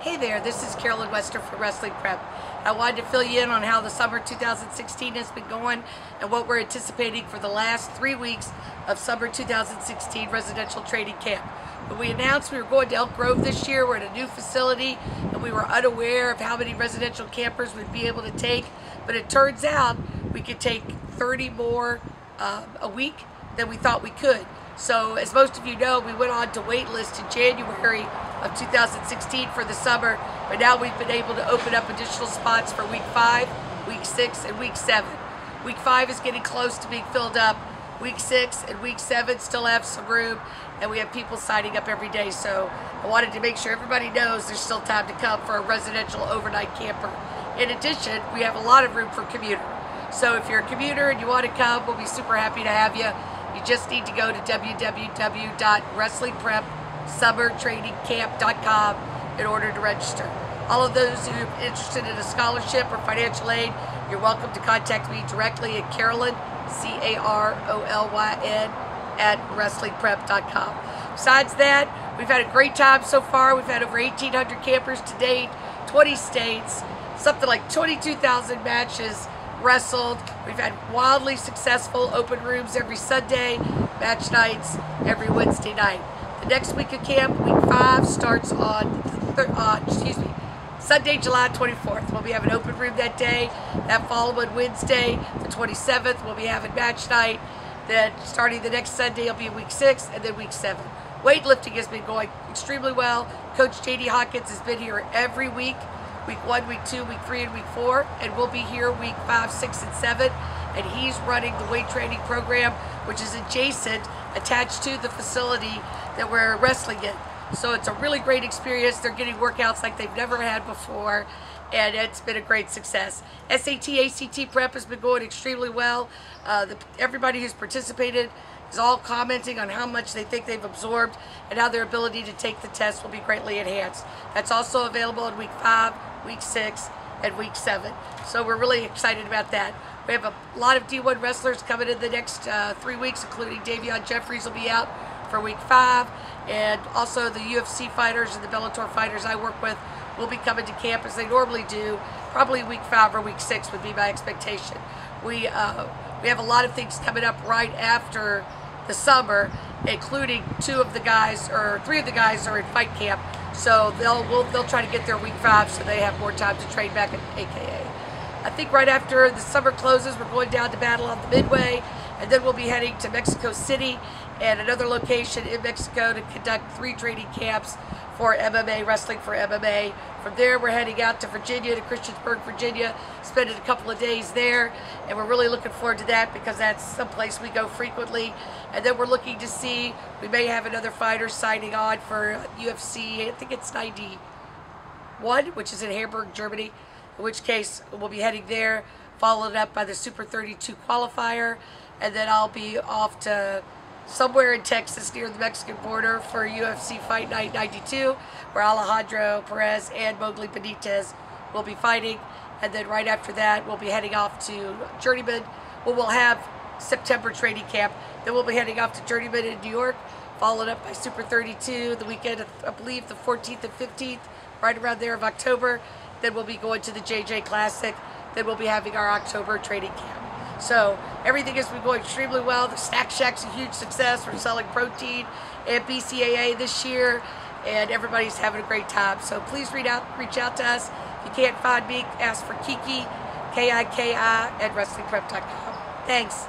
Hey there, this is Carolyn Wester for Wrestling Prep. I wanted to fill you in on how the summer 2016 has been going and what we're anticipating for the last 3 weeks of summer 2016 residential training camp. When we announced we were going to Elk Grove this year, we're at a new facility and we were unaware of how many residential campers we'd be able to take, but it turns out we could take 30 more a week than we thought we could. So as most of you know, we went on to wait list in January of 2016 for the summer, but now we've been able to open up additional spots for week 5, week 6, and week 7. Week 5 is getting close to being filled up. Week 6 and week 7 still have some room, and we have people signing up every day. So I wanted to make sure everybody knows there's still time to come for a residential overnight camper. In addition, we have a lot of room for commuter. So if you're a commuter and you want to come, we'll be super happy to have you. You just need to go to www.wrestlingprepsummertrainingcamp.com in order to register. All of those who are interested in a scholarship or financial aid, you're welcome to contact me directly at Carolyn, Carolyn, at wrestlingprep.com. Besides that, we've had a great time so far. We've had over 1,800 campers to date, 20 states, something like 22,000 matches wrestled. We've had wildly successful open rooms every Sunday, match nights every Wednesday night. The next week of camp, week 5, starts on Sunday, July 24th. We'll be having open room that day. That following Wednesday, the 27th, we'll be having match night. Then starting the next Sunday, it'll be week 6 and then week 7. Weightlifting has been going extremely well. Coach J.D. Hawkins has been here every week. Week 1, week 2, week 3, and week 4, and we'll be here week 5, 6, and 7, and he's running the weight training program, which is adjacent, attached to the facility that we're wrestling in. So it's a really great experience. They're getting workouts like they've never had before, and it's been a great success. SAT, ACT prep has been going extremely well. Everybody who's participated is all commenting on how much they think they've absorbed and how their ability to take the test will be greatly enhanced. That's also available in week 5, week 6, and week 7. So we're really excited about that. We have a lot of D1 wrestlers coming in the next 3 weeks, including Davion Jeffries will be out for week 5, and also the UFC fighters and the Bellator fighters I work with will be coming to camp as they normally do. Probably week 5 or week 6 would be my expectation. We have a lot of things coming up right after the summer, including 3 of the guys are in fight camp, so they'll try to get there week 5 so they have more time to train back at AKA. I think right after the summer closes, we're going down to Battle on the Midway, and then we'll be heading to Mexico City and another location in Mexico to conduct 3 training camps for MMA, wrestling for MMA. From there, we're heading out to Virginia, to Christiansburg, Virginia, spending a couple of days there, and we're really looking forward to that because that's someplace we go frequently. And then we're looking to see, we may have another fighter signing on for UFC, I think it's 91, which is in Hamburg, Germany, in which case we'll be heading there, followed up by the Super 32 qualifier, and then I'll be off to somewhere in Texas near the Mexican border for UFC Fight Night 92, where Alejandro Perez and Mowgli Benitez will be fighting. And then right after that, we'll be heading off to Journeyman, where we'll have September training camp. Then we'll be heading off to Journeyman in New York, followed up by Super 32 the weekend of, I believe, the 14th and 15th, right around there of October. Then we'll be going to the JJ Classic. Then we'll be having our October training camp. So everything has been going extremely well. The Snack Shack's a huge success. We're selling protein and BCAA this year, and everybody's having a great time. So please reach out to us. If you can't find me, ask for Kiki, Kiki, at wrestlingprep.com. Thanks.